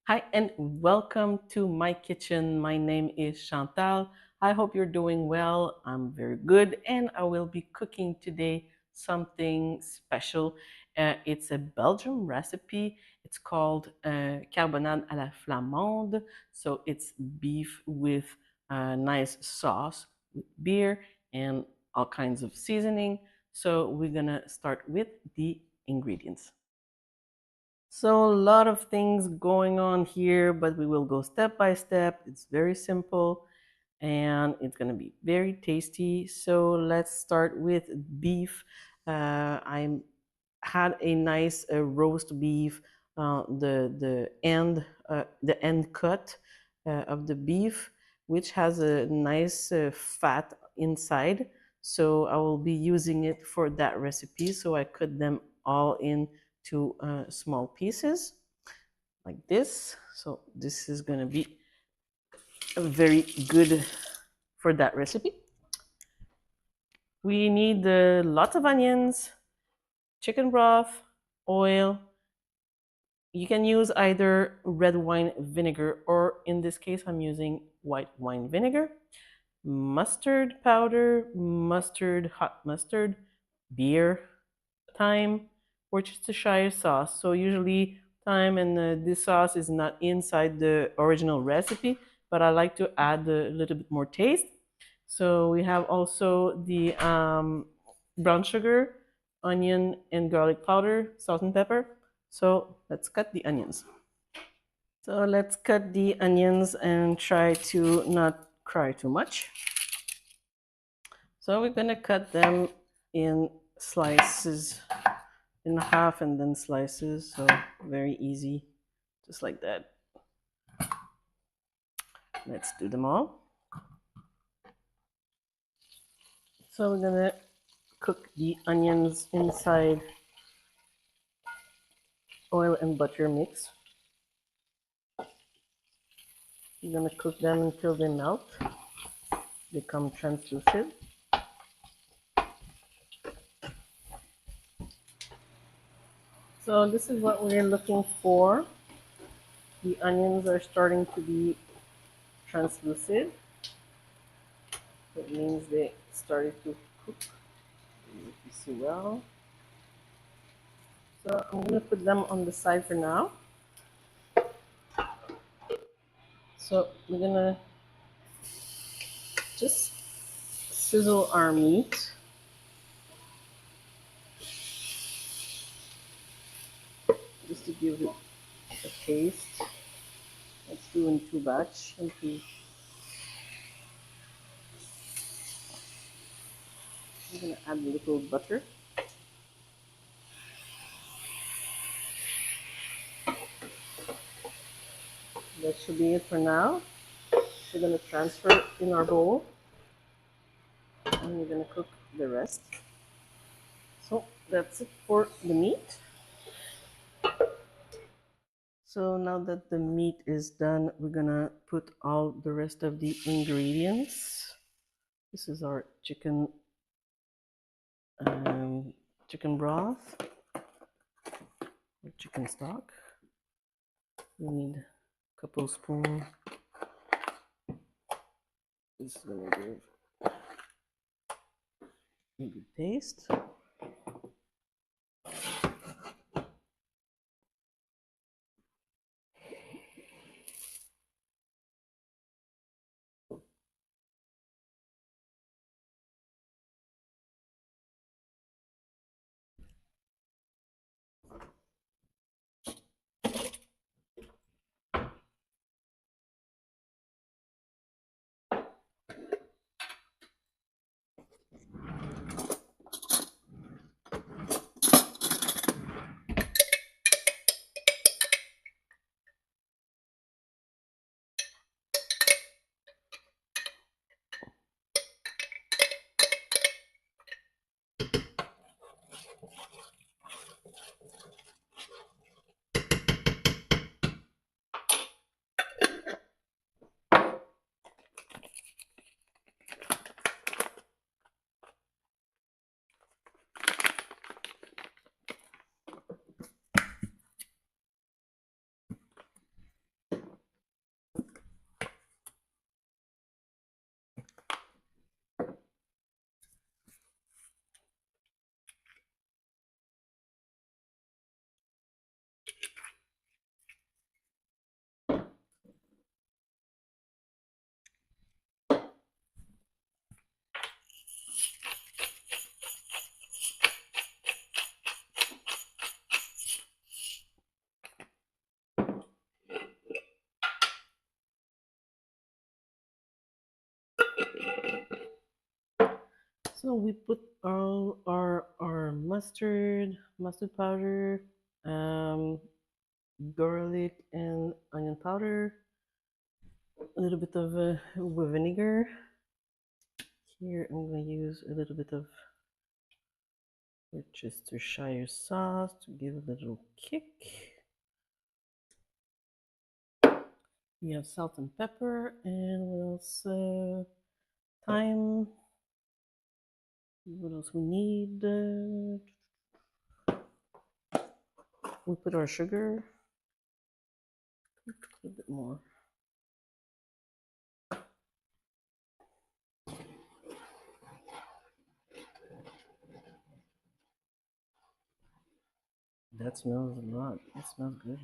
Hi, and welcome to my kitchen. My name is Chantal. I hope you're doing well. I'm very good, and I will be cooking today something special. It's a Belgian recipe. It's called Carbonade à la Flamande. So it's beef with a nice sauce, with beer, and all kinds of seasoning. So we're gonna start with the ingredients. So a lot of things going on here, but we will go step by step. It's very simple and it's going to be very tasty. So let's start with beef. I had a nice roast beef. The end cut of the beef, which has a nice fat inside. So I will be using it for that recipe. So I cut them all into small pieces like this. So this is going to be very good for that recipe. We need lots of onions, chicken broth, oil. You can use either red wine vinegar, or in this case, I'm using white wine vinegar, mustard powder, mustard, hot mustard, beer, thyme, Worcestershire sauce. So usually thyme and this sauce is not inside the original recipe, but I like to add a little bit more taste. So we have also the brown sugar, onion and garlic powder, salt and pepper. So let's cut the onions. So let's cut the onions and try to not cry too much. So we're gonna cut them in slices, in half and then slices. So very easy, just like that. Let's do them all. So we're gonna cook the onions inside oil and butter mix. We're gonna cook them until they melt, become translucent. So this is what we're looking for. The onions are starting to be translucent. That means they started to cook. If you see well. So I'm gonna put them on the side for now. So we're gonna just sizzle our meat. Just to give it a taste. Let's do in two batch. I'm gonna add a little butter. That should be it for now. We're gonna transfer it in our bowl, and we're gonna cook the rest. So that's it for the meat. So now that the meat is done, we're gonna put all the rest of the ingredients. This is our chicken broth, or chicken stock. We need a couple spoons. This is gonna give a good taste. So we put all our mustard powder, garlic and onion powder, a little bit of vinegar. Here I'm going to use a little bit of Worcestershire sauce to give a little kick. We have salt and pepper, and what else? Thyme. What else we need? We put our sugar. A little bit more. That smells a lot. It smells good.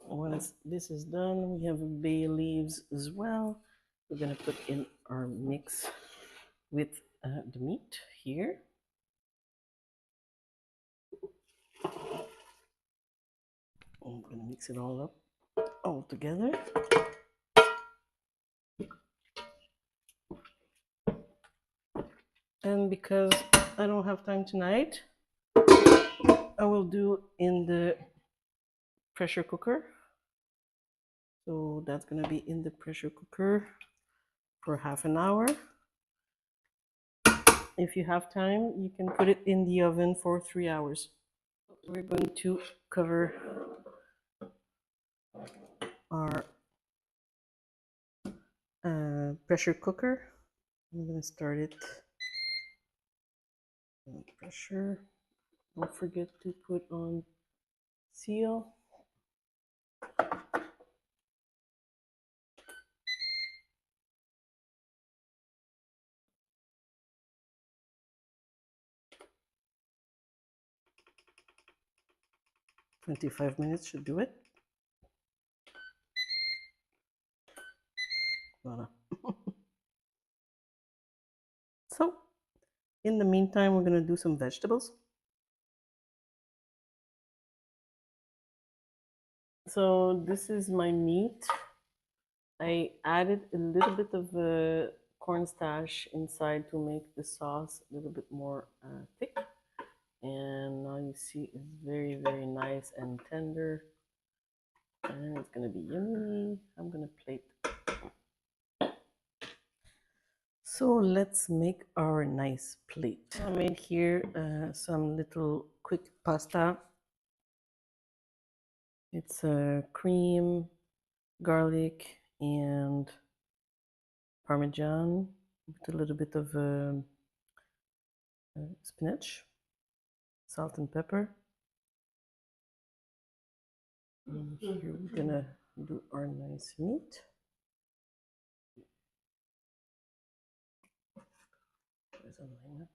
Once this is done, we have bay leaves as well. We're gonna put in our mix with the meat here. I'm gonna mix it all up, all together. And because I don't have time tonight, I will do in the pressure cooker. So that's gonna be in the pressure cooker for half an hour. If you have time, you can put it in the oven for 3 hours. We're going to cover our pressure cooker. I'm going to start it on pressure. Don't forget to put on seal. "25 minutes should do it." Voila. So, in the meantime, we're going to do some vegetables. So, this is my meat. I added a little bit of cornstarch inside to make the sauce a little bit more thick. And now you see it's very, very nice and tender. And it's gonna be yummy. I'm gonna plate. So let's make our nice plate. I made here some little quick pasta. It's cream, garlic, and Parmesan with a little bit of spinach, salt and pepper. And here we're gonna do our nice meat. There's a lemon.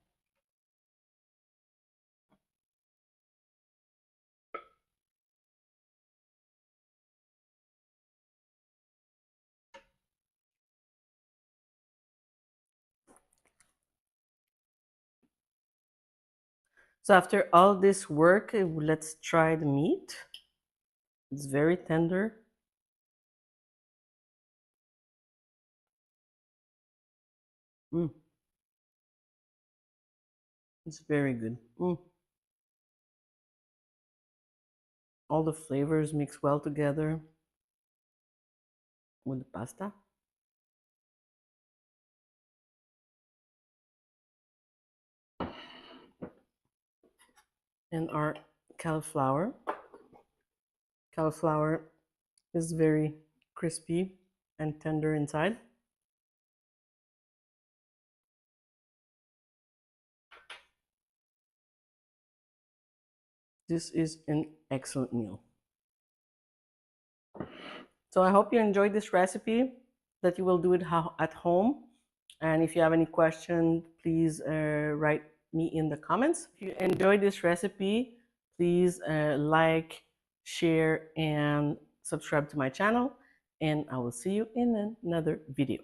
So after all this work, let's try the meat. It's very tender. It's very good. All the flavors mix well together with the pasta. And our cauliflower. Cauliflower is very crispy and tender inside. This is an excellent meal. So I hope you enjoyed this recipe, that you will do it at home. And if you have any questions, please write me in the comments. If you enjoyed this recipe, please like, share, and subscribe to my channel. And I will see you in another video.